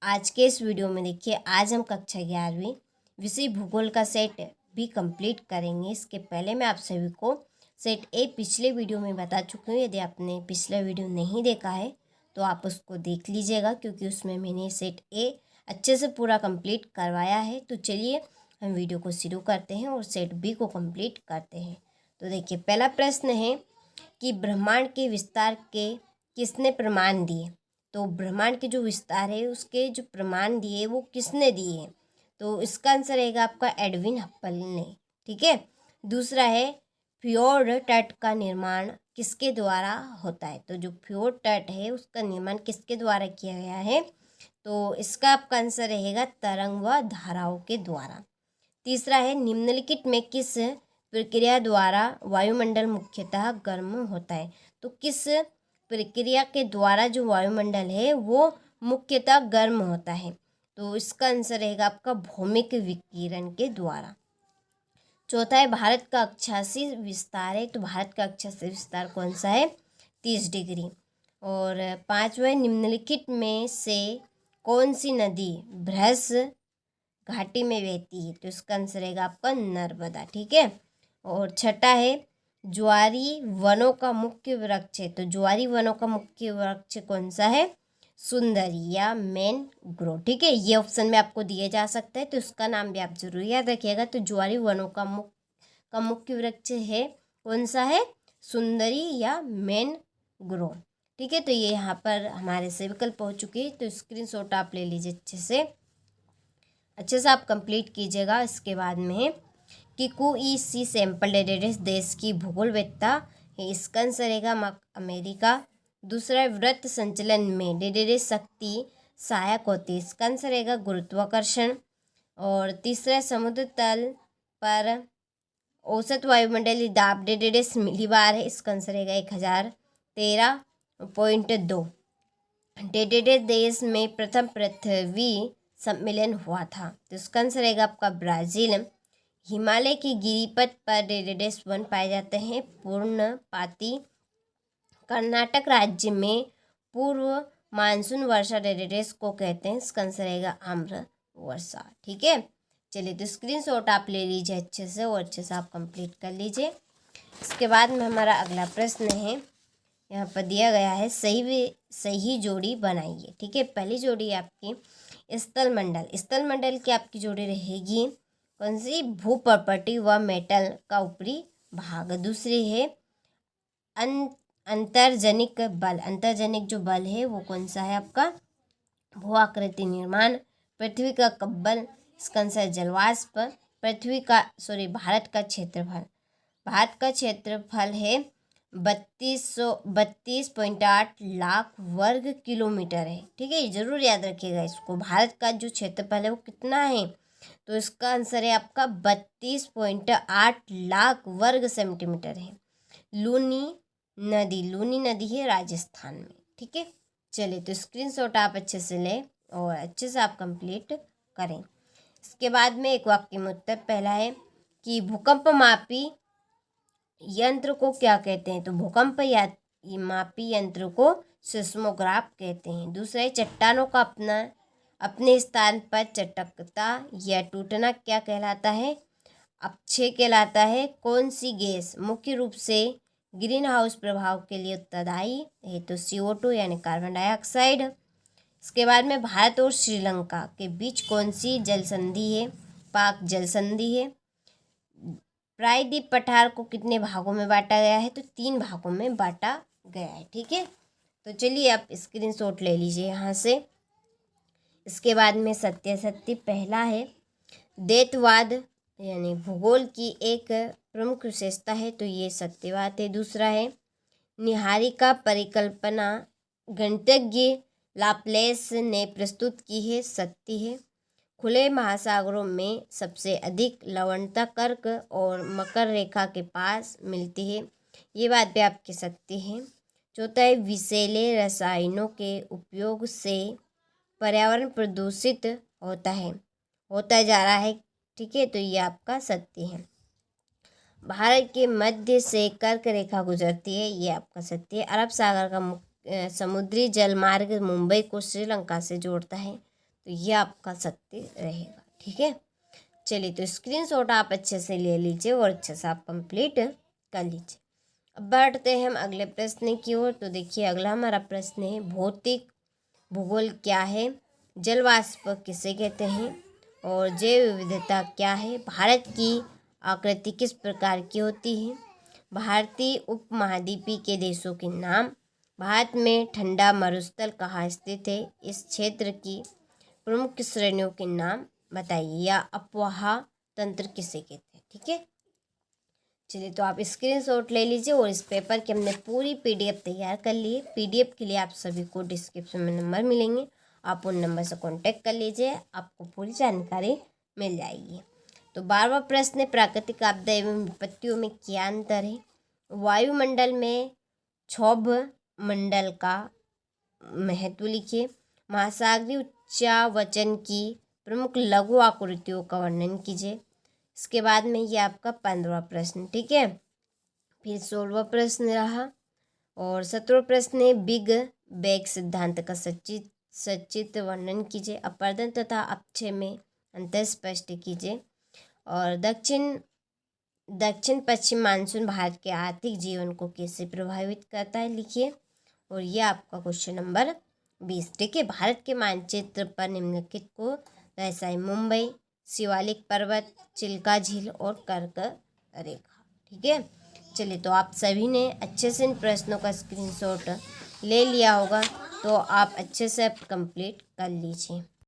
आज के इस वीडियो में देखिए, आज हम कक्षा 11वीं विषय भूगोल का सेट भी कंप्लीट करेंगे। इसके पहले मैं आप सभी को सेट ए पिछले वीडियो में बता चुकी हूँ। यदि आपने पिछला वीडियो नहीं देखा है तो आप उसको देख लीजिएगा, क्योंकि उसमें मैंने सेट ए अच्छे से पूरा कंप्लीट करवाया है। तो चलिए हम वीडियो को शुरू करते हैं और सेट बी को कंप्लीट करते हैं। तो देखिए, पहला प्रश्न है कि ब्रह्मांड के विस्तार के किसने प्रमाण दिए। तो ब्रह्मांड के जो विस्तार है उसके जो प्रमाण दिए वो किसने दिए हैं, तो इसका आंसर रहेगा आपका एडविन हप्पल ने। ठीक है। दूसरा है, फ्योर्ड तट का निर्माण किसके द्वारा होता है। तो जो फ्योर्ड तट है उसका निर्माण किसके द्वारा किया गया है, तो इसका आपका आंसर रहेगा तरंग व धाराओं के द्वारा। तीसरा है, निम्नलिखित में किस प्रक्रिया द्वारा वायुमंडल मुख्यतः गर्म होता है। तो किस प्रक्रिया के द्वारा जो वायुमंडल है वो मुख्यतः गर्म होता है, तो इसका आंसर रहेगा आपका भौमिक विकिरण के द्वारा। चौथा है, भारत का अक्षांशीय विस्तार है। तो भारत का अक्षांशीय विस्तार कौन सा है, 30 डिग्री। और पांचवा, निम्नलिखित में से कौन सी नदी बृहस घाटी में बहती है। तो इसका आंसर रहेगा आपका नर्मदा। ठीक है। और छठा है, ज्वारी वनों का मुख्य वृक्ष है। तो ज्वारी वनों का मुख्य वृक्ष कौन सा है, सुंदरी या मैनग्रोव। ठीक है, ये ऑप्शन में आपको दिए जा सकता है, तो इसका नाम भी आप जरूर याद रखिएगा। तो ज्वारी वनों का मुख्य वृक्ष है कौन सा है, सुंदरी या मैनग्रोव। ठीक है। तो ये यहाँ पर हमारे से विकल्प हो चुके हैं, तो स्क्रीनशॉट आप ले लीजिए अच्छे से आप कंप्लीट कीजिएगा। इसके बाद में कि कोई सी सैंपल डेटाबेस देश की भूगोलवेत्ता है, इसका आंसर रहेगा अमेरिका। दूसरा, व्रत संचलन में डेटाबेस शक्ति सहायक होती है, इसका आंसर रहेगा गुरुत्वाकर्षण। और तीसरा, समुद्र तल पर औसत वायुमंडलीय दाब डेटाबेस मिलीबार है, इसका आंसर रहेगा 1013.2। डेटाबेस देश में प्रथम पृथ्वी सम्मेलन हुआ था, तो इसका आंसर रहेगा आपका ब्राज़ील। हिमालय की गिरिपथ पर डेटाबेस वन पाए जाते हैं, पूर्णपाती। कर्नाटक राज्य में पूर्व मानसून वर्षा डेटाबेस को कहते हैं, इसका आंसर रहेगा आम्र वर्षा। ठीक है। चलिए, तो स्क्रीनशॉट आप ले लीजिए अच्छे से और अच्छे से आप कंप्लीट कर लीजिए। इसके बाद में हमारा अगला प्रश्न है, यहाँ पर दिया गया है सही जोड़ी बनाइए। ठीक है। पहली जोड़ी आपकी स्थल मंडल की आपकी जोड़ी रहेगी कौन सी, भू प्रॉपर्टी व मेटल का ऊपरी भाग। दूसरी है अंतर्जनिक जो बल है वो कौन सा है आपका, भू आकृति निर्माण। पृथ्वी का कब्बल, इसका आंसर जलवाष्प। भारत का क्षेत्रफल है 32.8 लाख वर्ग किलोमीटर है। ठीक है, जरूर याद रखिएगा इसको। भारत का जो क्षेत्रफल है वो कितना है, तो इसका आंसर है आपका 32.8 लाख वर्ग सेंटीमीटर है। लूनी नदी है राजस्थान में। ठीक है। चलिए, तो स्क्रीनशॉट आप अच्छे से लें और अच्छे से आप कंप्लीट करें। इसके बाद में एक वाक्य में उत्तर। पहला है कि भूकंप मापी यंत्र को क्या कहते हैं, तो भूकंप मापी यंत्र को सिस्मोग्राफ कहते हैं। दूसरा है, चट्टानों का अपने स्थान पर चटकता या टूटना क्या कहलाता है, अपक्षय कहलाता है। कौन सी गैस मुख्य रूप से ग्रीन हाउस प्रभाव के लिए उत्तरदायी है, तो CO2 यानी कार्बन डाइऑक्साइड। इसके बाद में भारत और श्रीलंका के बीच कौन सी जल संधि है, पाक जल संधि है। प्रायद्वीप पठार को कितने भागों में बांटा गया है, तो 3 भागों में बांटा गया है। ठीक है। तो चलिए आप स्क्रीनशॉट ले लीजिए यहाँ से। इसके बाद में सत्यासत्य। पहला है, द्वैतवाद यानी भूगोल की एक प्रमुख विशेषता है, तो ये सत्यवाद है। दूसरा है, निहारिका परिकल्पना गणितज्ञ लाप्लेस ने प्रस्तुत की है, सत्य है। खुले महासागरों में सबसे अधिक लवणता कर्क और मकर रेखा के पास मिलती है, ये बात भी आपकी सत्य है। चौथा है, विषैले रसायनों के उपयोग से पर्यावरण प्रदूषित होता जा रहा है। ठीक है, तो ये आपका सत्य है। भारत के मध्य से कर्क रेखा गुजरती है, ये आपका सत्य है। अरब सागर का समुद्री जलमार्ग मुंबई को श्रीलंका से जोड़ता है, तो ये आपका सत्य रहेगा। ठीक है, चलिए तो स्क्रीनशॉट आप अच्छे से ले लीजिए और अच्छे से आप कंप्लीट कर लीजिए। अब बढ़ते हैं हम अगले प्रश्न की ओर। तो देखिए अगला हमारा प्रश्न है, भौतिक भूगोल क्या है, जलवाष्प किसे कहते हैं और जैव विविधता क्या है, भारत की आकृति किस प्रकार की होती है, भारतीय उपमहाद्वीपीय के देशों के नाम, भारत में ठंडा मरुस्थल कहाँ स्थित है, इस क्षेत्र की प्रमुख श्रेणियों के नाम बताइए, या अपवाह तंत्र किसे कहते हैं। ठीक है, चलिए तो आप स्क्रीनशॉट ले लीजिए और इस पेपर की हमने पूरी पीडीएफ तैयार कर ली है। पीडीएफ के लिए आप सभी को डिस्क्रिप्शन में नंबर मिलेंगे, आप उन नंबर से कांटेक्ट कर लीजिए, आपको पूरी जानकारी मिल जाएगी। तो 12वां प्रश्न है, प्राकृतिक आपदा एवं विपत्तियों में क्या अंतर है, वायुमंडल में क्षोभ मंडल का महत्व लिखिए, महासागरीय उच्चावचन की प्रमुख लघु आकृतियों का वर्णन कीजिए। इसके बाद में ये आपका 15वां प्रश्न। ठीक है, फिर 16वां प्रश्न रहा और 17वां प्रश्न है, बिग बैग सिद्धांत का सचित वर्णन कीजिए, अपवर्तन तथा अपक्षय में अंतर स्पष्ट कीजिए, और दक्षिण पश्चिम मानसून भारत के आर्थिक जीवन को कैसे प्रभावित करता है लिखिए। और ये आपका क्वेश्चन नंबर 20। ठीक है, भारत के मानचित्र पर निम्नलिखित को दर्शाएं, मुंबई, शिवालिक पर्वत, चिल्का झील और कर्क रेखा। ठीक है, चलिए तो आप सभी ने अच्छे से इन प्रश्नों का स्क्रीनशॉट ले लिया होगा, तो आप अच्छे से कंप्लीट कर लीजिए।